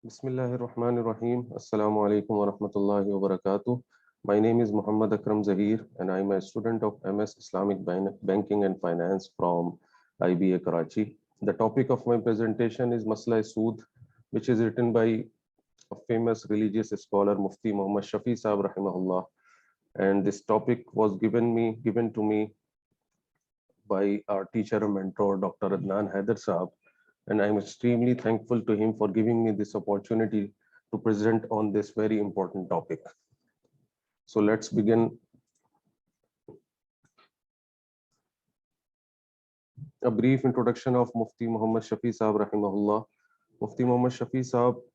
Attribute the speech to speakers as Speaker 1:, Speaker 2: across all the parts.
Speaker 1: Bismillahirrahmanirrahim. Assalamu alaikum wa rahmatullahi wa barakatuh. My name is Muhammad Akram Zahir and I am a student of MS Islamic Banking and Finance from IBA Karachi. The topic of my presentation is Masla Sood, which is written by a famous religious scholar Mufti Muhammad Shafi Sahab Rahimahullah. And this topic was given to me by our teacher and mentor, Dr. Adnan Haider Sahab. And I'm extremely thankful to him for giving me this opportunity to present on this very important topic. So let's begin. A brief introduction of Mufti Muhammad Shafi Sahab Rahimahullah. Mufti Muhammad Shafi Sahab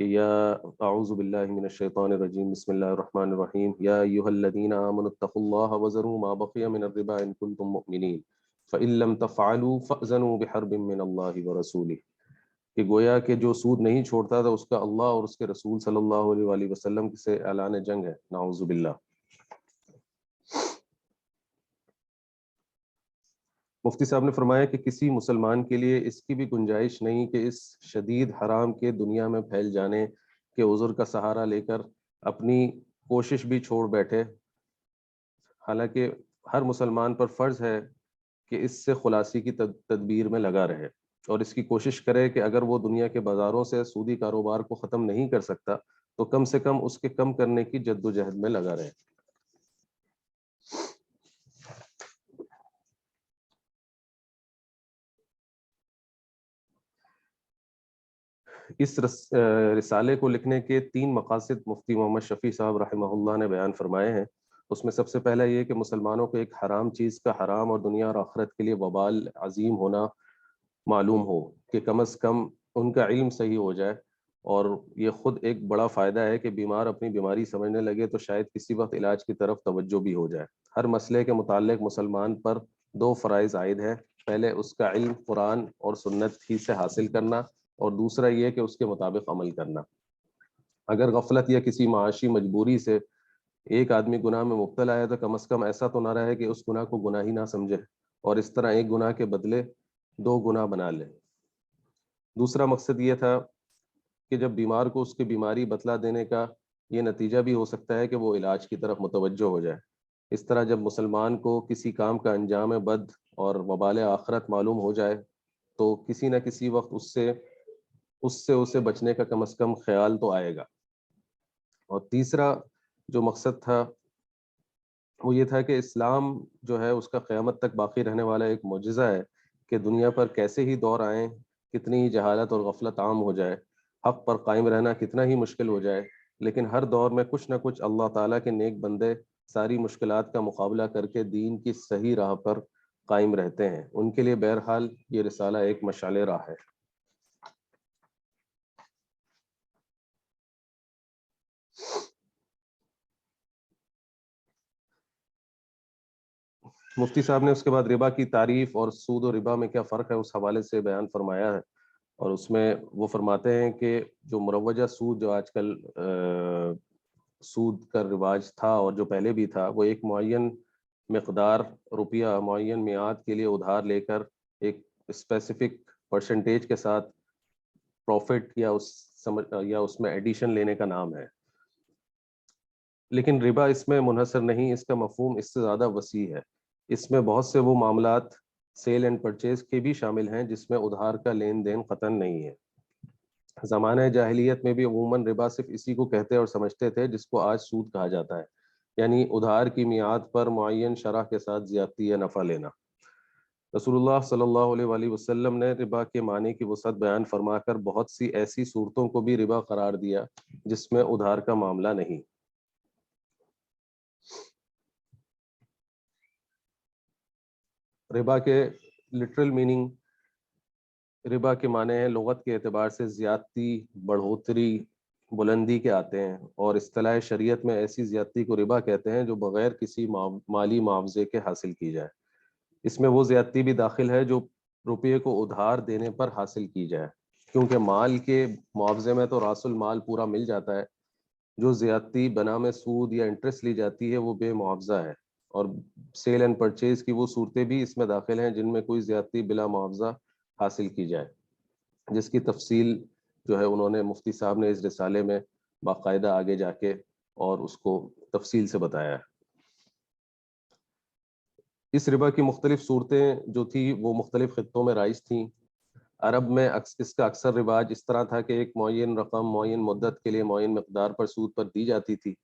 Speaker 1: کہ یا اعوذ باللہ من الشیطان الرجیم بسم اللہ الرحمن الرحیم یا ایھا الذین آمنوا اتقوا اللہ وذروا ما بقی من الربا ان کنتم مؤمنین فإن لم تفعلوا فأذنوا بحرب من اللہ ورسولہ، کہ گویا کہ جو سود نہیں چھوڑتا تھا اس کا اللہ اور اس کے رسول صلی اللہ علیہ وآلہ وسلم سے اعلان جنگ ہے، نعوذ باللہ۔ مفتی صاحب نے فرمایا کہ کسی مسلمان کے لیے اس کی بھی گنجائش نہیں کہ اس شدید حرام کے دنیا میں پھیل جانے کے عذر کا سہارا لے کر اپنی کوشش بھی چھوڑ بیٹھے، حالانکہ ہر مسلمان پر فرض ہے کہ اس سے خلاصی کی تدبیر میں لگا رہے اور اس کی کوشش کرے کہ اگر وہ دنیا کے بازاروں سے سودی کاروبار کو ختم نہیں کر سکتا تو کم سے کم اس کے کم کرنے کی جد و جہد میں لگا رہے۔ اس رسالے کو لکھنے کے 3 مقاصد مفتی محمد شفیع صاحب رحمہ اللہ نے بیان فرمائے ہیں۔ اس میں سب سے پہلا یہ کہ مسلمانوں کو ایک حرام چیز کا حرام اور دنیا اور آخرت کے لیے وبال عظیم ہونا معلوم ہو، کہ کم از کم ان کا علم صحیح ہو جائے، اور یہ خود ایک بڑا فائدہ ہے کہ بیمار اپنی بیماری سمجھنے لگے تو شاید کسی وقت علاج کی طرف توجہ بھی ہو جائے۔ ہر مسئلے کے متعلق مسلمان پر 2 فرائض عائد ہیں، پہلے اس کا علم قرآن اور سنت ہی سے حاصل کرنا، اور دوسرا یہ کہ اس کے مطابق عمل کرنا۔ اگر غفلت یا کسی معاشی مجبوری سے ایک آدمی گناہ میں مبتلا ہے تو کم از کم ایسا تو نہ رہے کہ اس گناہ کو گناہ ہی نہ سمجھے اور اس طرح ایک گناہ کے بدلے 2 گناہ بنا لے۔ دوسرا مقصد یہ تھا کہ جب بیمار کو اس کی بیماری بتلا دینے کا یہ نتیجہ بھی ہو سکتا ہے کہ وہ علاج کی طرف متوجہ ہو جائے۔ اس طرح جب مسلمان کو کسی کام کا انجام بد اور وبال آخرت معلوم ہو جائے تو کسی نہ کسی وقت اس سے اسے بچنے کا کم از کم خیال تو آئے گا۔ اور تیسرا جو مقصد تھا وہ یہ تھا کہ اسلام جو ہے اس کا قیامت تک باقی رہنے والا ایک معجزہ ہے کہ دنیا پر کیسے ہی دور آئیں، کتنی ہی جہالت اور غفلت عام ہو جائے، حق پر قائم رہنا کتنا ہی مشکل ہو جائے، لیکن ہر دور میں کچھ نہ کچھ اللہ تعالیٰ کے نیک بندے ساری مشکلات کا مقابلہ کر کے دین کی صحیح راہ پر قائم رہتے ہیں۔ ان کے لیے بہرحال یہ رسالہ ایک مشعل راہ ہے۔ مفتی صاحب نے اس کے بعد ربا کی تعریف اور سود و ربا میں کیا فرق ہے اس حوالے سے بیان فرمایا ہے، اور اس میں وہ فرماتے ہیں کہ جو مروجہ سود جو آج کل سود کا رواج تھا اور جو پہلے بھی تھا، وہ ایک معین مقدار روپیہ معین میعاد کے لیے ادھار لے کر ایک اسپیسیفک پرسنٹیج کے ساتھ پروفٹ یا اس میں ایڈیشن لینے کا نام ہے، لیکن ربا اس میں منحصر نہیں، اس کا مفہوم اس سے زیادہ وسیع ہے۔ اس میں بہت سے وہ معاملات سیل اینڈ پرچیز کے بھی شامل ہیں جس میں ادھار کا لین دین قطعاً نہیں ہے۔ زمانہ جاہلیت میں بھی عموماً ربا صرف اسی کو کہتے اور سمجھتے تھے جس کو آج سود کہا جاتا ہے، یعنی ادھار کی میعاد پر معین شرح کے ساتھ زیادتی یا نفع لینا۔ رسول اللہ صلی اللہ علیہ وآلہ وسلم نے ربا کے معنی کی وسعت بیان فرما کر بہت سی ایسی صورتوں کو بھی ربا قرار دیا جس میں ادھار کا معاملہ نہیں۔ ربا کے لٹرل میننگ، ربا کے معنی ہیں لغت کے اعتبار سے زیادتی، بڑھوتری، بلندی کے آتے ہیں، اور اصطلاح شریعت میں ایسی زیادتی کو ربا کہتے ہیں جو بغیر کسی مالی معاوضے کے حاصل کی جائے۔ اس میں وہ زیادتی بھی داخل ہے جو روپے کو ادھار دینے پر حاصل کی جائے، کیونکہ مال کے معاوضے میں تو راس المال پورا مل جاتا ہے، جو زیادتی بنام سود یا انٹرسٹ لی جاتی ہے وہ بے معاوضہ ہے، اور سیل اینڈ پرچیز کی وہ صورتیں بھی اس میں داخل ہیں جن میں کوئی زیادتی بلا معاوضہ حاصل کی جائے، جس کی تفصیل جو ہے انہوں نے مفتی صاحب نے اس رسالے میں باقاعدہ آگے جا کے اور اس کو تفصیل سے بتایا ہے۔ اس ربا کی مختلف صورتیں جو تھی وہ مختلف خطوں میں رائج تھیں۔ عرب میں اس کا اکثر رواج اس طرح تھا کہ ایک معین رقم معین مدت کے لیے معین مقدار پر سود پر دی جاتی تھی۔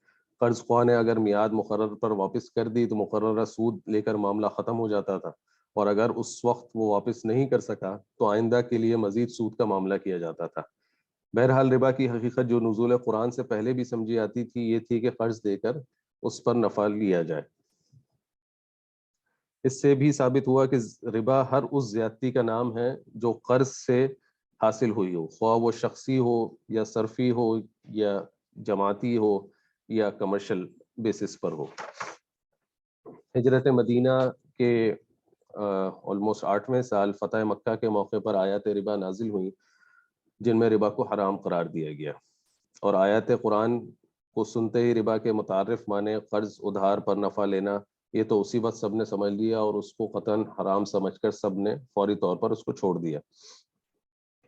Speaker 1: قرض خواہ نے اگر میعاد مقرر پر واپس کر دی تو مقررہ سود لے کر معاملہ ختم ہو جاتا تھا، اور اگر اس وقت وہ واپس نہیں کر سکا تو آئندہ کے لیے مزید سود کا معاملہ کیا جاتا تھا۔ بہرحال ربا کی حقیقت جو نزول قرآن سے پہلے بھی سمجھی آتی تھی یہ تھی کہ قرض دے کر اس پر نفع لیا جائے۔ اس سے بھی ثابت ہوا کہ ربا ہر اس زیادتی کا نام ہے جو قرض سے حاصل ہوئی ہو، خواہ وہ شخصی ہو یا صرفی ہو یا جماعتی ہو یا کمرشل بیسس پر ہو۔ ہجرت مدینہ کے آلموسٹ 8ویں سال فتح مکہ کے موقع پر آیات ربا نازل ہوئیں، جن میں ربا کو حرام قرار دیا گیا، اور آیات قرآن کو سنتے ہی ربا کے متعارف معنی قرض ادھار پر نفع لینا، یہ تو اسی وقت سب نے سمجھ لیا اور اس کو قطعاً حرام سمجھ کر سب نے فوری طور پر اس کو چھوڑ دیا۔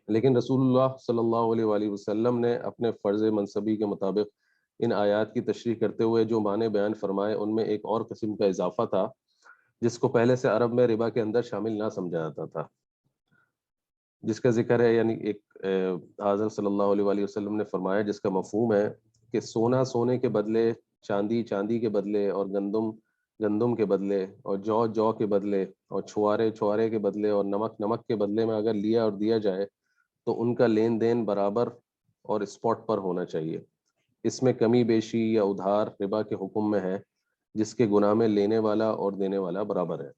Speaker 1: لیکن رسول اللہ صلی اللہ علیہ وآلہ وسلم نے اپنے فرض منصبی کے مطابق ان آیات کی تشریح کرتے ہوئے جو معنی بیان فرمائے، ان میں ایک اور قسم کا اضافہ تھا جس کو پہلے سے عرب میں ربا کے اندر شامل نہ سمجھا جاتا تھا، جس کا ذکر ہے، یعنی ایک حضرت صلی اللہ علیہ وآلہ وسلم نے فرمایا، جس کا مفہوم ہے کہ سونا سونے کے بدلے، چاندی چاندی کے بدلے، اور گندم گندم کے بدلے، اور جو جو کے بدلے، اور چھوارے چھوارے کے بدلے، اور نمک نمک کے بدلے میں اگر لیا اور دیا جائے تو ان کا لین دین برابر اور اسپاٹ پر ہونا چاہیے۔ اس میں کمی بیشی یا ادھار ربا کے حکم میں ہے، جس کے گناہ میں لینے والا اور دینے والا برابر ہے۔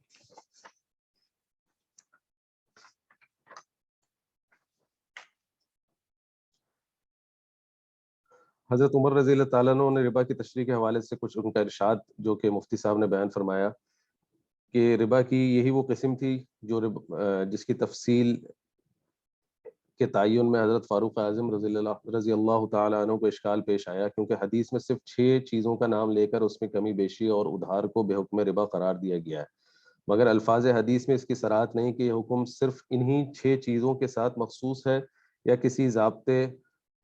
Speaker 1: حضرت عمر رضی اللہ تعالیٰ عنہ نے ربا کی تشریح کے حوالے سے کچھ ان کا ارشاد جو کہ مفتی صاحب نے بیان فرمایا کہ ربا کی یہی وہ قسم تھی جو جس کی تفصیل کے تعین میں حضرت فاروق اعظم رضی اللہ تعالیٰ عنہ کو اشکال پیش آیا، کیونکہ حدیث میں صرف 6 چیزوں کا نام لے کر اس میں کمی بیشی اور ادھار کو بے حکم ربا قرار دیا گیا ہے، مگر الفاظ حدیث میں اس کی صراحت نہیں کہ یہ حکم صرف انہی 6 چیزوں کے ساتھ مخصوص ہے یا کسی ضابطے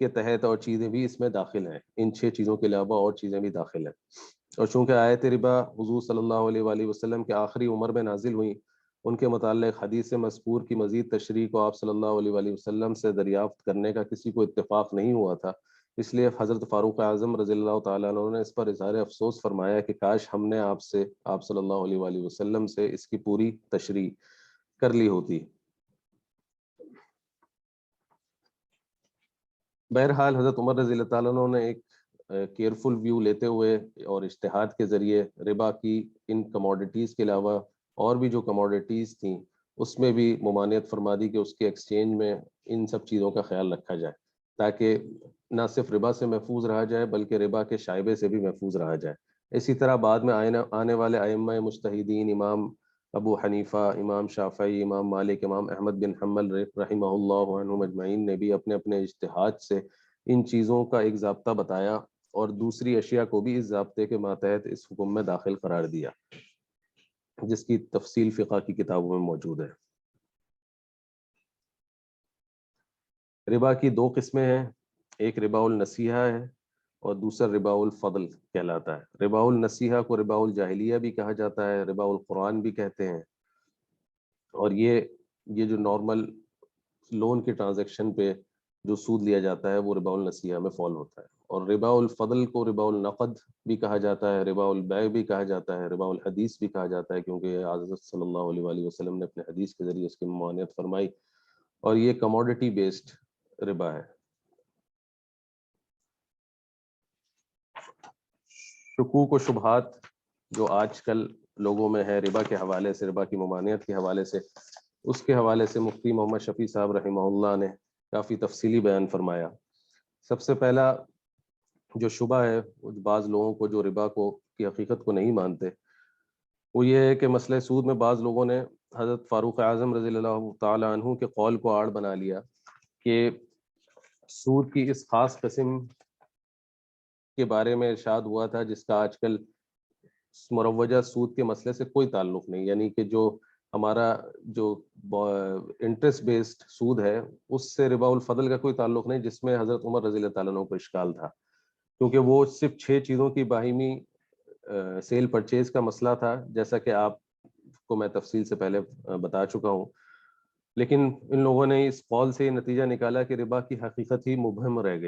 Speaker 1: کے تحت اور چیزیں بھی اس میں داخل ہیں، ان 6 چیزوں کے علاوہ اور چیزیں بھی داخل ہیں۔ اور چونکہ آیت ربا حضور صلی اللہ علیہ وآلہ وسلم کے آخری عمر میں نازل ہوئیں، ان کے متعلق حدیث مذکور کی مزید تشریح کو آپ صلی اللہ علیہ وآلہ وسلم سے دریافت کرنے کا کسی کو اتفاق نہیں ہوا تھا، اس لیے حضرت فاروق اعظم رضی اللہ تعالیٰ عنہ نے اس پر اظہار افسوس فرمایا کہ کاش ہم نے آپ صلی اللہ علیہ وآلہ وسلم سے اس کی پوری تشریح کر لی ہوتی۔ بہرحال حضرت عمر رضی اللہ تعالیٰ عنہ نے ایک کیئرفل ویو لیتے ہوئے اور اجتہاد کے ذریعے ربا کی ان کموڈیٹیز کے علاوہ اور بھی جو کموڈیٹیز تھیں اس میں بھی ممانعت فرما دی کہ اس کے ایکسچینج میں ان سب چیزوں کا خیال رکھا جائے، تاکہ نہ صرف ربا سے محفوظ رہا جائے بلکہ ربا کے شائبے سے بھی محفوظ رہا جائے۔ اسی طرح بعد میں آنے والے ائمہ مجتہدین، امام ابو حنیفہ، امام شافعی، امام مالک، امام احمد بن حنبل رحمہ اللہ عنہم اجمعین نے بھی اپنے اپنے اجتہاد سے ان چیزوں کا ایک ضابطہ بتایا اور دوسری اشیاء کو بھی اس ضابطے کے ماتحت اس حکم میں داخل قرار دیا، جس کی تفصیل فقہ کی کتابوں میں موجود ہے۔ ربا کی 2 قسمیں ہیں، ایک ربا النصیحہ ہے اور دوسرا ربا الفضل کہلاتا ہے۔ ربا النصیحہ کو ربا الجاہلیہ بھی کہا جاتا ہے، ربا القرآن بھی کہتے ہیں، اور یہ جو نارمل لون کے ٹرانزیکشن پہ جو سود لیا جاتا ہے وہ ربا النصیحہ میں فال ہوتا ہے۔ اور ربا الفضل کو ربا النقد بھی کہا جاتا ہے، ربا البیع بھی کہا جاتا ہے، ربا الحدیث بھی کہا جاتا ہے، کیونکہ حضرت صلی اللہ علیہ وآلہ وسلم نے اپنے حدیث کے ذریعے اس کی ممانعت فرمائی، اور یہ کموڈٹی بیسڈ ربا ہے۔ شکوک و شبہات جو آج کل لوگوں میں ہے ربا کے حوالے سے، ربا کی ممانعت کے حوالے سے، اس کے حوالے سے مفتی محمد شفیع صاحب رحمہ اللہ نے کافی تفصیلی بیان فرمایا۔ سب سے پہلا جو شبہ ہے بعض لوگوں کو جو ربا کو کی حقیقت کو نہیں مانتے، وہ یہ ہے کہ مسئلہ سود میں بعض لوگوں نے حضرت فاروق اعظم رضی اللہ تعالی عنہ کے قول کو آڑ بنا لیا کہ سود کی اس خاص قسم کے بارے میں ارشاد ہوا تھا جس کا آج کل مروجہ سود کے مسئلے سے کوئی تعلق نہیں، یعنی کہ جو ہمارا جو انٹرسٹ بیسڈ سود ہے اس سے ربا الفضل کا کوئی تعلق نہیں، جس میں حضرت عمر رضی اللہ تعالیٰ عنہ کو اشکال تھا، کیونکہ وہ صرف 6 چیزوں کی باہمی سیل پرچیز کا مسئلہ تھا، جیسا کہ آپ کو میں تفصیل سے پہلے بتا چکا ہوں۔ لیکن ان لوگوں نے اس قول سے یہ نتیجہ نکالا کہ ربا کی حقیقت ہی مبہم رہ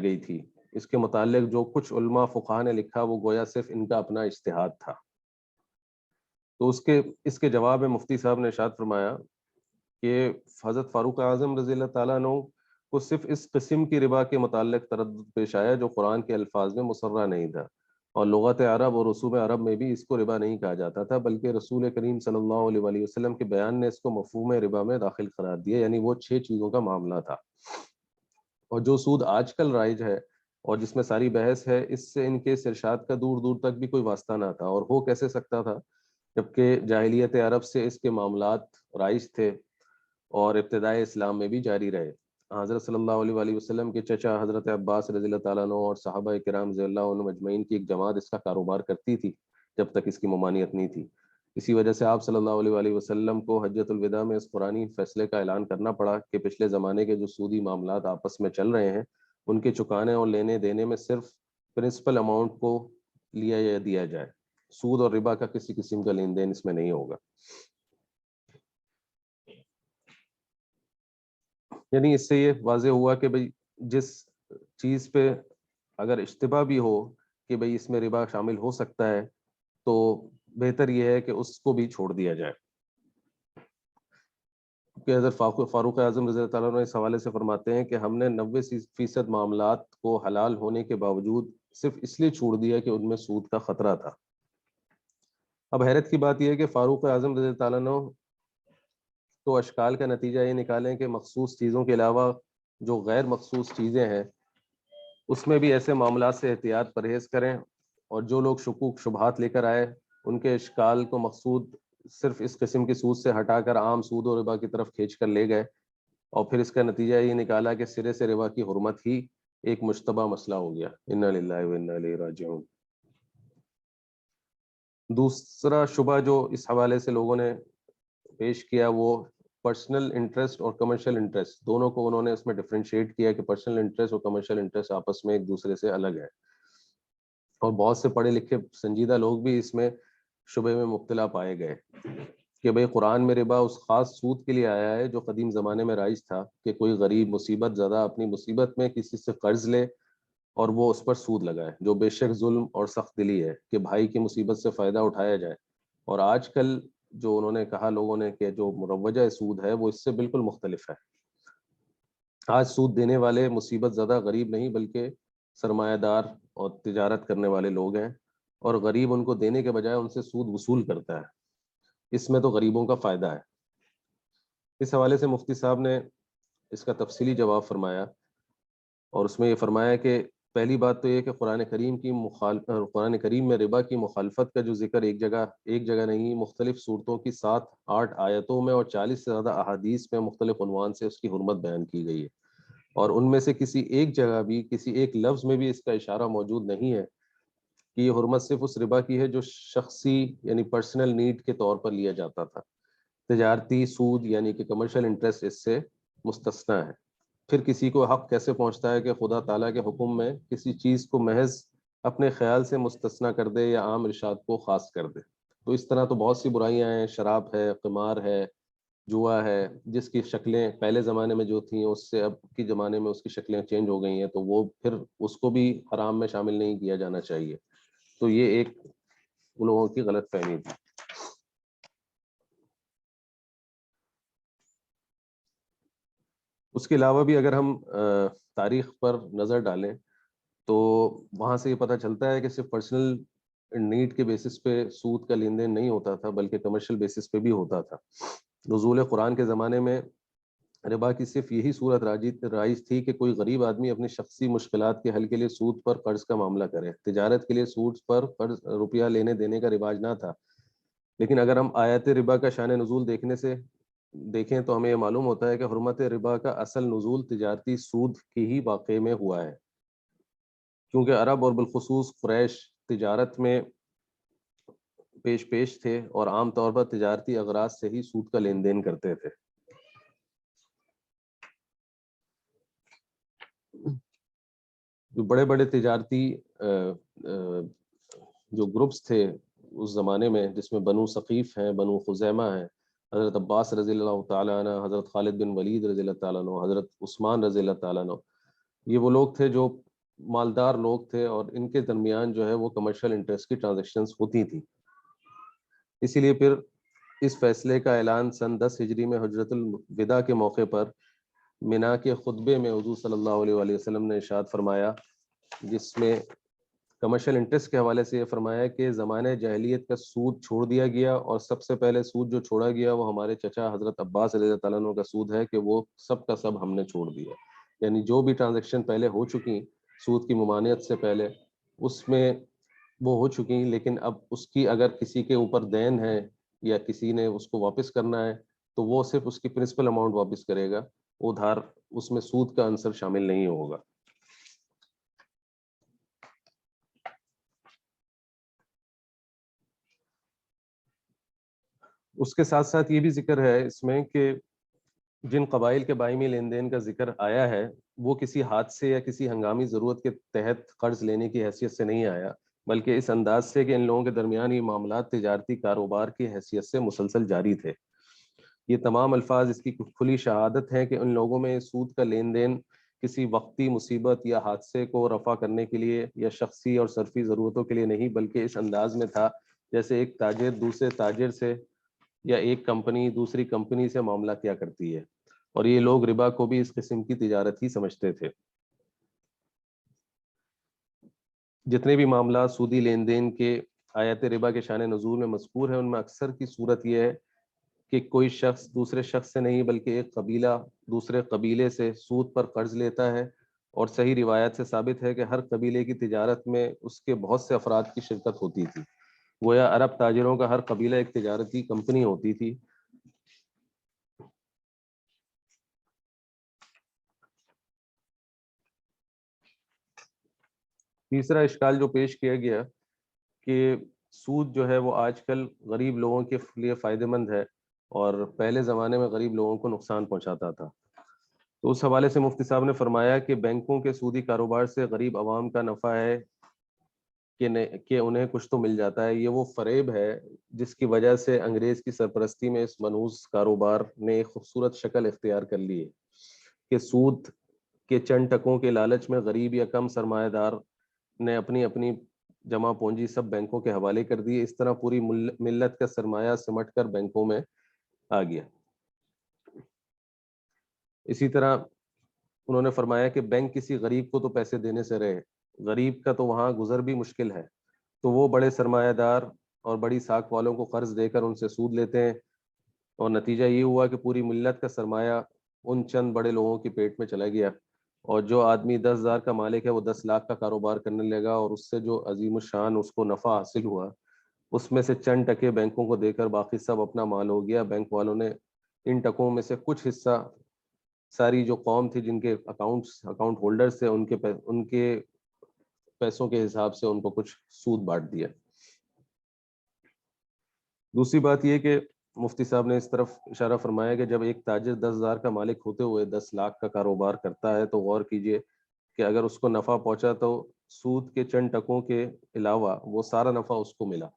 Speaker 1: گئی تھی، اس کے متعلق جو کچھ علماء فقہاء نے لکھا وہ گویا صرف ان کا اپنا اجتہاد تھا۔ تو اس کے جواب میں مفتی صاحب نے ارشاد فرمایا کہ حضرت فاروق اعظم رضی اللہ تعالیٰ عنہ کو صرف اس قسم کی ربا کے متعلق تردد پیش آیا جو قرآن کے الفاظ میں مسرہ نہیں تھا، اور لغت عرب اور رسوم عرب میں بھی اس کو ربا نہیں کہا جاتا تھا، بلکہ رسول کریم صلی اللہ علیہ وآلہ وسلم کے بیان نے اس کو مفہوم ربا میں داخل قرار دیا، یعنی وہ 6 چیزوں کا معاملہ تھا۔ اور جو سود آج کل رائج ہے اور جس میں ساری بحث ہے، اس سے ان کے ارشاد کا دور دور تک بھی کوئی واسطہ نہ تھا، اور ہو کیسے سکتا تھا جبکہ جاہلیت عرب سے اس کے معاملات رائج تھے اور ابتدائے اسلام میں بھی جاری رہے۔ حضرت صلی اللہ علیہ وآلہ وسلم کے چچا حضرت عباس رضی اللہ تعالیٰ عنہ اور صحابہ کرام رضی اللہ عنہ مجمعین کی ایک جماعت اس کا کاروبار کرتی تھی جب تک اس کی ممانعت نہیں تھی۔ اسی وجہ سے آپ صلی اللہ علیہ وآلہ وسلم کو حجۃ الوداع میں اس قرآنی فیصلے کا اعلان کرنا پڑا کہ پچھلے زمانے کے جو سودی معاملات آپس میں چل رہے ہیں، ان کے چکانے اور لینے دینے میں صرف پرنسپل اماؤنٹ کو لیا یا دیا جائے، سود اور ربا کا کسی قسم کا لین دین اس میں نہیں ہوگا۔ یعنی اس سے یہ واضح ہوا کہ بھئی جس چیز پہ اگر اشتباہ بھی ہو کہ بھئی اس میں ربا شامل ہو سکتا ہے، تو بہتر یہ ہے کہ اس کو بھی چھوڑ دیا جائے۔ کہ حضرت فاروق اعظم رضی اللہ تعالیٰ عنہ اس حوالے سے فرماتے ہیں کہ ہم نے 90% معاملات کو حلال ہونے کے باوجود صرف اس لیے چھوڑ دیا کہ ان میں سود کا خطرہ تھا۔ اب حیرت کی بات یہ ہے کہ فاروق اعظم رضی اللہ تعالیٰ عنہ تو اشکال کا نتیجہ یہ نکالیں کہ مخصوص چیزوں کے علاوہ جو غیر مخصوص چیزیں ہیں اس میں بھی ایسے معاملات سے احتیاط پرہیز کریں، اور جو لوگ شکوک شبہات لے کر آئے ان کے اشکال کو مقصود صرف اس قسم کی سود سے ہٹا کر عام سود و ربا کی طرف کھینچ کر لے گئے، اور پھر اس کا نتیجہ یہ نکالا کہ سرے سے ربا کی حرمت ہی ایک مشتبہ مسئلہ ہو گیا۔ انا للہ و انا الیہ راجعون۔ دوسرا شبہ جو اس حوالے سے لوگوں نے پیش کیا وہ پرسنل انٹرسٹ اور کمرشل انٹرسٹ، دونوں کو انہوں نے اس میں ڈفرینشیٹ کیا کہ پرسنل انٹرسٹ اور کمرشل انٹرسٹ آپس میں ایک دوسرے سے الگ ہے، اور بہت سے پڑھے لکھے سنجیدہ لوگ بھی اس میں شبے میں مبتلا پائے گئے کہ بھئی قرآن میں ربا اس خاص سود کے لیے آیا ہے جو قدیم زمانے میں رائج تھا کہ کوئی غریب مصیبت زدہ اپنی مصیبت میں کسی سے قرض لے اور وہ اس پر سود لگائے، جو بے شک ظلم اور سخت دلی ہے کہ بھائی کی مصیبت سے فائدہ اٹھایا جائے۔ اور آج کل جو انہوں نے کہا لوگوں نے کہ جو مروجہ سود ہے وہ اس سے بالکل مختلف ہے۔ آج سود دینے والے مصیبت زدہ غریب نہیں بلکہ سرمایہ دار اور تجارت کرنے والے لوگ ہیں، اور غریب ان کو دینے کے بجائے ان سے سود وصول کرتا ہے، اس میں تو غریبوں کا فائدہ ہے۔ اس حوالے سے مفتی صاحب نے اس کا تفصیلی جواب فرمایا، اور اس میں یہ فرمایا کہ پہلی بات تو یہ کہ قرآن کریم میں ربا کی مخالفت کا جو ذکر ایک جگہ نہیں، مختلف صورتوں کی 7-8 آیتوں میں اور 40 سے زیادہ احادیث میں مختلف عنوان سے اس کی حرمت بیان کی گئی ہے، اور ان میں سے کسی ایک جگہ بھی کسی ایک لفظ میں بھی اس کا اشارہ موجود نہیں ہے کہ یہ حرمت صرف اس ربا کی ہے جو شخصی یعنی پرسنل نیڈ کے طور پر لیا جاتا تھا۔ تجارتی سود یعنی کہ کمرشل انٹرسٹ اس سے مستثنیٰ ہے۔ پھر کسی کو حق کیسے پہنچتا ہے کہ خدا تعالیٰ کے حکم میں کسی چیز کو محض اپنے خیال سے مستثنیٰ کر دے یا عام ارشاد کو خاص کر دے؟ تو اس طرح تو بہت سی برائیاں ہیں، شراب ہے، قمار ہے، جوا ہے، جس کی شکلیں پہلے زمانے میں جو تھیں اس سے اب کی زمانے میں اس کی شکلیں چینج ہو گئی ہیں، تو وہ پھر اس کو بھی حرام میں شامل نہیں کیا جانا چاہیے۔ تو یہ ایک ان لوگوں کی غلط فہمی تھی۔ اس کے علاوہ بھی اگر ہم تاریخ پر نظر ڈالیں تو وہاں سے یہ پتہ چلتا ہے کہ صرف پرسنل نیڈ کے بیسس پہ سود کا لین دین نہیں ہوتا تھا بلکہ کمرشل بیسس پہ بھی ہوتا تھا۔ نزول قرآن کے زمانے میں ربا کی صرف یہی صورت رائج تھی کہ کوئی غریب آدمی اپنی شخصی مشکلات کے حل کے لیے سود پر قرض کا معاملہ کرے، تجارت کے لیے سود پر قرض روپیہ لینے دینے کا رواج نہ تھا۔ لیکن اگر ہم آیت ربا کا شان نزول دیکھیں تو ہمیں یہ معلوم ہوتا ہے کہ حرمت ربا کا اصل نزول تجارتی سود کی ہی واقعے میں ہوا ہے، کیونکہ عرب اور بالخصوص قریش تجارت میں پیش تھے اور عام طور پر تجارتی اغراض سے ہی سود کا لین دین کرتے تھے۔ جو بڑے بڑے تجارتی جو گروپس تھے اس زمانے میں، جس میں بنو ثقیف ہیں، بنو خزیمہ ہیں، حضرت عباس رضی اللہ تعالیٰ عنہ، حضرت خالد بن ولید رضی اللہ تعالیٰ عنہ، حضرت عثمان رضی اللہ تعالیٰ عنہ، یہ وہ لوگ تھے جو مالدار لوگ تھے، اور ان کے درمیان جو ہے وہ کمرشل انٹرسٹ کی ٹرانزیکشنز ہوتی تھیں۔ اسی لیے پھر اس فیصلے کا اعلان سن 10 ہجری میں حجۃ الوداع کے موقع پر منا کے خطبے میں حضور صلی اللہ علیہ وآلہ وسلم نے ارشاد فرمایا، جس میں کمرشل انٹرسٹ کے حوالے سے یہ فرمایا کہ زمانہ جاہلیت کا سود چھوڑ دیا گیا، اور سب سے پہلے سود جو چھوڑا گیا وہ ہمارے چچا حضرت عباس رضی اللہ تعالیٰ عنہ کا سود ہے کہ وہ سب کا سب ہم نے چھوڑ دیا. یعنی جو بھی ٹرانزیکشن پہلے ہو چکی سود کی ممانعت سے پہلے اس میں وہ ہو چکی، لیکن اب اس کی اگر کسی کے اوپر دین ہے یا کسی نے اس کو واپس کرنا ہے تو وہ صرف اس کی پرنسپل اماؤنٹ واپس کرے گا، ادھار اس میں سود کا عنصر شامل نہیں ہوگا. اس کے ساتھ ساتھ یہ بھی ذکر ہے اس میں کہ جن قبائل کے باہمی لین دین کا ذکر آیا ہے وہ کسی حادثے یا کسی ہنگامی ضرورت کے تحت قرض لینے کی حیثیت سے نہیں آیا، بلکہ اس انداز سے کہ ان لوگوں کے درمیان یہ معاملات تجارتی کاروبار کی حیثیت سے مسلسل جاری تھے. یہ تمام الفاظ اس کی کھلی شہادت ہیں کہ ان لوگوں میں سود کا لین دین کسی وقتی مصیبت یا حادثے کو رفع کرنے کے لیے یا شخصی اور صرفی ضرورتوں کے لیے نہیں، بلکہ اس انداز میں تھا جیسے ایک تاجر دوسرے تاجر سے یا ایک کمپنی دوسری کمپنی سے معاملہ کیا کرتی ہے، اور یہ لوگ ربا کو بھی اس قسم کی تجارت ہی سمجھتے تھے. جتنے بھی معاملات سودی لین دین کے آیت ربا کے شان نزول میں مذکور ہیں ان میں اکثر کی صورت یہ ہے کہ کوئی شخص دوسرے شخص سے نہیں بلکہ ایک قبیلہ دوسرے قبیلے سے سود پر قرض لیتا ہے، اور صحیح روایت سے ثابت ہے کہ ہر قبیلے کی تجارت میں اس کے بہت سے افراد کی شرکت ہوتی تھی. گویا عرب تاجروں کا ہر قبیلہ ایک تجارتی کمپنی ہوتی تھی. تیسرا اشکال جو پیش کیا گیا کہ سود جو ہے وہ آج کل غریب لوگوں کے لیے فائدہ مند ہے اور پہلے زمانے میں غریب لوگوں کو نقصان پہنچاتا تھا. تو اس حوالے سے مفتی صاحب نے فرمایا کہ بینکوں کے سودی کاروبار سے غریب عوام کا نفع ہے کہ انہیں کچھ تو مل جاتا ہے. یہ وہ فریب ہے جس کی وجہ سے انگریز کی سرپرستی میں اس منحوس کاروبار نے ایک خوبصورت شکل اختیار کر لی ہے کہ سود کے چند ٹکوں کے لالچ میں غریب یا کم سرمایہ دار نے اپنی اپنی جمع پونجی سب بینکوں کے حوالے کر دی. اس طرح پوری ملت کا سرمایہ سمٹ کر بینکوں میں آ گیا. اسی طرح انہوں نے فرمایا کہ بینک کسی غریب کو تو پیسے دینے سے رہے، غریب کا تو وہاں گزر بھی مشکل ہے، تو وہ بڑے سرمایہ دار اور بڑی ساکھ والوں کو قرض دے کر ان سے سود لیتے ہیں، اور نتیجہ یہ ہوا کہ پوری ملت کا سرمایہ ان چند بڑے لوگوں کے پیٹ میں چلا گیا، اور جو آدمی 10,000 کا مالک ہے وہ 10 لاکھ کا کاروبار کرنے لگا، اور اس سے جو عظیم الشان اس کو نفع حاصل ہوا اس میں سے چند ٹکے بینکوں کو دے کر باقی سب اپنا مال ہو گیا. بینک والوں نے ان ٹکوں میں سے کچھ حصہ ساری جو قوم تھی جن کے اکاؤنٹ ہولڈرز تھے ان کے پیسوں کے حساب سے ان کو کچھ سود بانٹ دیا. دوسری بات یہ کہ مفتی صاحب نے اس طرف اشارہ فرمایا کہ جب ایک تاجر 10,000 کا مالک ہوتے ہوئے 10 لاکھ کا کاروبار کرتا ہے تو غور کیجئے کہ اگر اس کو نفع پہنچا تو سود کے چند ٹکوں کے علاوہ وہ سارا نفع اس کو ملا،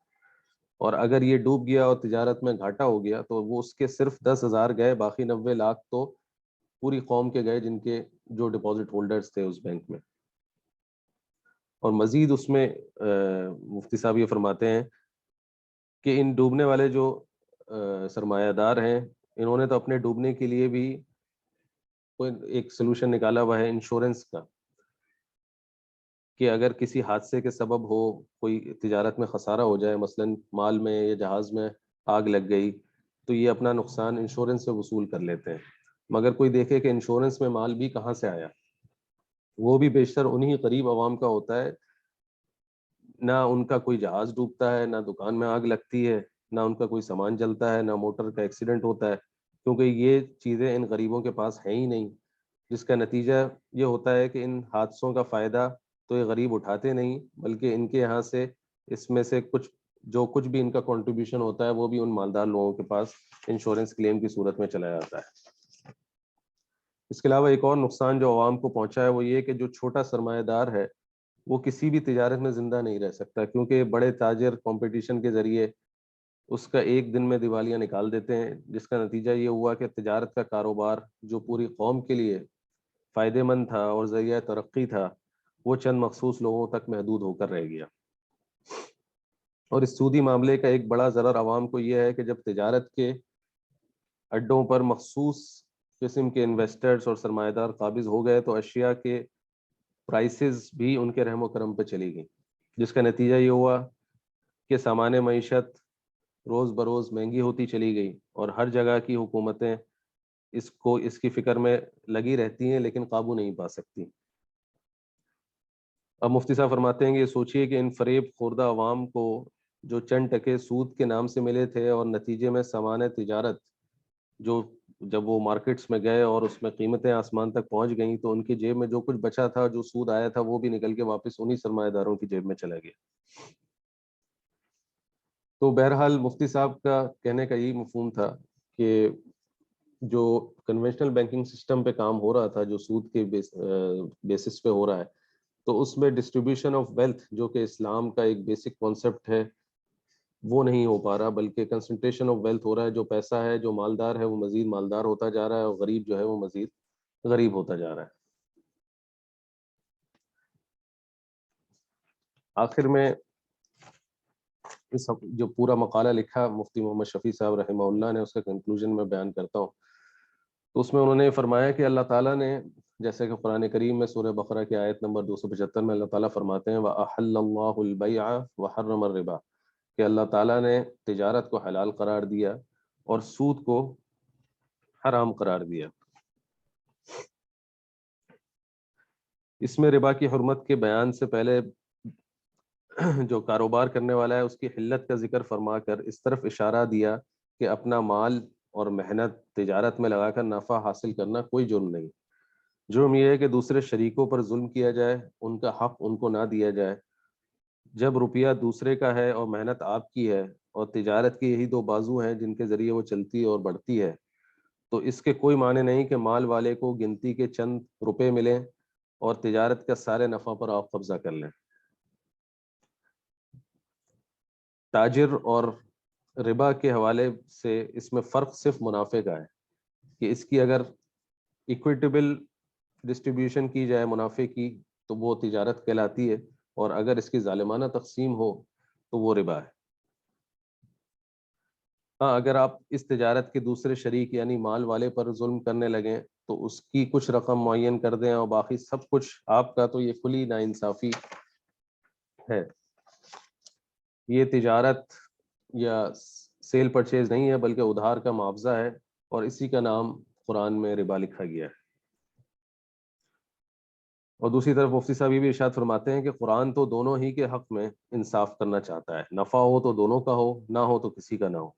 Speaker 1: اور اگر یہ ڈوب گیا اور تجارت میں گھاٹا ہو گیا تو وہ اس کے صرف 10,000 گئے، باقی 90 لاکھ تو پوری قوم کے گئے جن کے جو ڈپازٹ ہولڈرز تھے اس بینک میں. اور مزید اس میں مفتی صاحب یہ فرماتے ہیں کہ ان ڈوبنے والے جو سرمایہ دار ہیں انہوں نے تو اپنے ڈوبنے کے لیے بھی کوئی ایک سلوشن نکالا ہوا ہے انشورنس کا، کہ اگر کسی حادثے کے سبب ہو کوئی تجارت میں خسارہ ہو جائے، مثلا مال میں یا جہاز میں آگ لگ گئی، تو یہ اپنا نقصان انشورنس سے وصول کر لیتے ہیں. مگر کوئی دیکھے کہ انشورنس میں مال بھی کہاں سے آیا، وہ بھی بیشتر انہی غریب عوام کا ہوتا ہے. نہ ان کا کوئی جہاز ڈوبتا ہے، نہ دکان میں آگ لگتی ہے، نہ ان کا کوئی سامان جلتا ہے، نہ موٹر کا ایکسیڈنٹ ہوتا ہے، کیونکہ یہ چیزیں ان غریبوں کے پاس ہیں ہی نہیں. جس کا نتیجہ یہ ہوتا ہے کہ ان حادثوں کا فائدہ تو یہ غریب اٹھاتے نہیں، بلکہ ان کے یہاں سے اس میں سے کچھ بھی ان کا کنٹریبیوشن ہوتا ہے وہ بھی ان مالدار لوگوں کے پاس انشورنس کلیم کی صورت میں چلا جاتا ہے. اس کے علاوہ ایک اور نقصان جو عوام کو پہنچا ہے وہ یہ کہ جو چھوٹا سرمایہ دار ہے وہ کسی بھی تجارت میں زندہ نہیں رہ سکتا، کیونکہ بڑے تاجر کمپٹیشن کے ذریعے اس کا ایک دن میں دیوالیاں نکال دیتے ہیں، جس کا نتیجہ یہ ہوا کہ تجارت کا کاروبار جو پوری قوم کے لیے فائدہ مند تھا اور ذریعہ ترقی تھا وہ چند مخصوص لوگوں تک محدود ہو کر رہ گیا. اور اس سودی معاملے کا ایک بڑا ضرر عوام کو یہ ہے کہ جب تجارت کے اڈوں پر مخصوص قسم کے انویسٹرز اور سرمایہ دار قابض ہو گئے تو اشیاء کے پرائسز بھی ان کے رحم و کرم پہ چلی گئیں. جس کا نتیجہ یہ ہوا کہ سامان معیشت روز بروز مہنگی ہوتی چلی گئی اور ہر جگہ کی حکومتیں اس کی فکر میں لگی رہتی ہیں لیکن قابو نہیں پا سکتی۔ اب مفتی صاحب فرماتے ہیں کہ یہ سوچئے کہ ان فریب خوردہ عوام کو جو چند ٹکے سود کے نام سے ملے تھے اور نتیجے میں سامان تجارت جو جب وہ مارکیٹس میں گئے اور اس میں قیمتیں آسمان تک پہنچ گئیں تو ان کی جیب میں جو کچھ بچا تھا، جو سود آیا تھا، وہ بھی نکل کے واپس انہی سرمایہ داروں کی جیب میں چلا گیا۔ تو بہرحال مفتی صاحب کا کہنے کا یہی مفہوم تھا کہ جو کنونشنل بینکنگ سسٹم پہ کام ہو رہا تھا، جو سود کے بیسس پہ ہو رہا ہے، تو اس میں ڈسٹریبیوشن آف ویلتھ جو کہ اسلام کا ایک بیسک کانسیپٹ ہے وہ نہیں ہو پا رہا، بلکہ کنسنٹریشن آف ویلتھ ہو رہا ہے۔ جو پیسہ ہے، جو مالدار ہے، وہ مزید مالدار ہوتا جا رہا ہے اور غریب جو ہے وہ مزید غریب ہوتا جا رہا ہے۔ آخر میں اس جو پورا مقالہ لکھا مفتی محمد شفیع صاحب رحمہ اللہ نے، اس کا کنکلوژن میں بیان کرتا ہوں۔ تو اس میں انہوں نے فرمایا کہ اللہ تعالیٰ نے، جیسے کہ قرآن کریم میں سورہ بقرہ کی آیت نمبر 275 میں اللہ تعالیٰ فرماتے ہیں وَأَحَلَّ اللَّهُ الْبَيْعَ وَحَرَّمَ الرِّبَا، کہ اللہ تعالیٰ نے تجارت کو حلال قرار دیا اور سود کو حرام قرار دیا۔ اس میں ربا کی حرمت کے بیان سے پہلے جو کاروبار کرنے والا ہے اس کی حلت کا ذکر فرما کر اس طرف اشارہ دیا کہ اپنا مال اور محنت تجارت میں لگا کر نفع حاصل کرنا کوئی جرم نہیں۔ جرم یہ ہے کہ دوسرے شریکوں پر ظلم کیا جائے، ان کا حق ان کو نہ دیا جائے۔ جب روپیہ دوسرے کا ہے اور محنت آپ کی ہے اور تجارت کے یہی دو بازو ہیں جن کے ذریعے وہ چلتی اور بڑھتی ہے، تو اس کے کوئی معنی نہیں کہ مال والے کو گنتی کے چند روپے ملیں اور تجارت کا سارے نفع پر آپ قبضہ کر لیں۔ تاجر اور ربا کے حوالے سے اس میں فرق صرف منافع کا ہے کہ اس کی اگر ایکویٹیبل ڈسٹریبیوشن کی جائے منافع کی تو وہ تجارت کہلاتی ہے، اور اگر اس کی ظالمانہ تقسیم ہو تو وہ ربا ہے۔ ہاں، اگر آپ اس تجارت کے دوسرے شریک یعنی مال والے پر ظلم کرنے لگیں تو اس کی کچھ رقم معین کر دیں اور باقی سب کچھ آپ کا، تو یہ کھلی ناانصافی ہے۔ یہ تجارت یا سیل پرچیز نہیں ہے بلکہ ادھار کا معاوضہ ہے، اور اسی کا نام قرآن میں ربا لکھا گیا ہے۔ اور دوسری طرف مفتی صاحب یہ بھی ارشاد فرماتے ہیں کہ قرآن تو دونوں ہی کے حق میں انصاف کرنا چاہتا ہے، نفع ہو تو دونوں کا ہو، نہ ہو تو کسی کا نہ ہو۔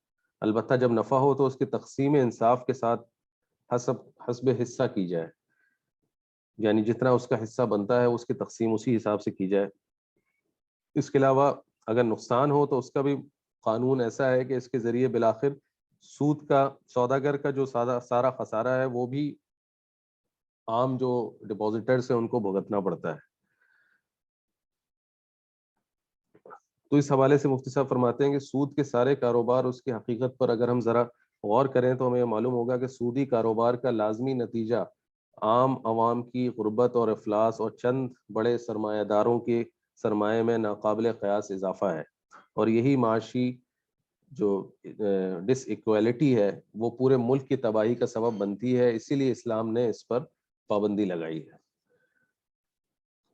Speaker 1: البتہ جب نفع ہو تو اس کی تقسیم انصاف کے ساتھ حسب حصہ کی جائے، یعنی جتنا اس کا حصہ بنتا ہے اس کی تقسیم اسی حساب سے کی جائے۔ اس کے علاوہ اگر نقصان ہو تو اس کا بھی قانون ایسا ہے کہ اس کے ذریعے بالآخر سود کا، سوداگر کا جو سارا خسارہ ہے وہ بھی عام جو ڈپازیٹرز ہیں ان کو بھگتنا پڑتا ہے۔ تو اس حوالے سے مفتی صاحب فرماتے ہیں کہ سود کے سارے کاروبار، اس کی حقیقت پر اگر ہم ذرا غور کریں تو ہمیں یہ معلوم ہوگا کہ سودی کاروبار کا لازمی نتیجہ عام عوام کی غربت اور افلاس اور چند بڑے سرمایہ داروں کے سرمایے میں ناقابل قیاس اضافہ ہے، اور یہی معاشی جو ڈس ایکویلٹی ہے وہ پورے ملک کی تباہی کا سبب بنتی ہے۔ اسی لیے اسلام نے اس پر پابندی لگائی ہے۔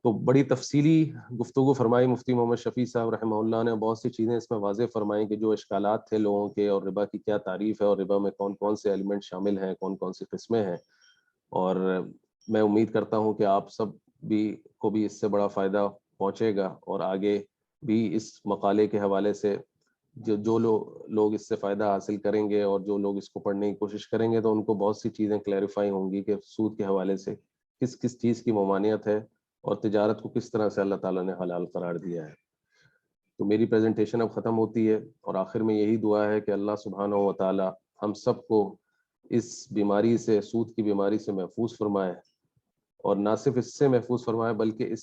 Speaker 1: تو بڑی تفصیلی گفتگو فرمائی مفتی محمد شفیع صاحب رحمہ اللہ نے، بہت سی چیزیں اس میں واضح فرمائیں کہ جو اشکالات تھے لوگوں کے، اور ربا کی کیا تعریف ہے اور ربا میں کون کون سے ایلیمنٹ شامل ہیں، کون کون سی قسمیں ہیں۔ اور میں امید کرتا ہوں کہ آپ سب کو بھی اس سے بڑا فائدہ پہنچے گا، اور آگے بھی اس مقالے کے حوالے سے جو لوگ اس سے فائدہ حاصل کریں گے اور جو لوگ اس کو پڑھنے کی کوشش کریں گے تو ان کو بہت سی چیزیں کلیریفائی ہوں گی کہ سود کے حوالے سے کس کس چیز کی ممانعت ہے اور تجارت کو کس طرح سے اللہ تعالیٰ نے حلال قرار دیا ہے۔ تو میری پریزنٹیشن اب ختم ہوتی ہے، اور آخر میں یہی دعا ہے کہ اللہ سبحانہ و تعالیٰ ہم سب کو اس بیماری سے، سود کی بیماری سے محفوظ فرمائے، اور نہ صرف اس سے محفوظ فرمائے بلکہ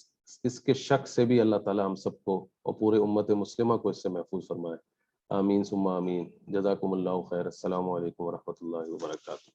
Speaker 1: اس کے شک سے بھی اللہ تعالیٰ ہم سب کو اور پورے امت مسلمہ کو اس سے محفوظ فرمائے۔ آمین ثم آمین۔ جزاکم اللہ خیر۔ السلام علیکم ورحمۃ اللہ وبرکاتہ۔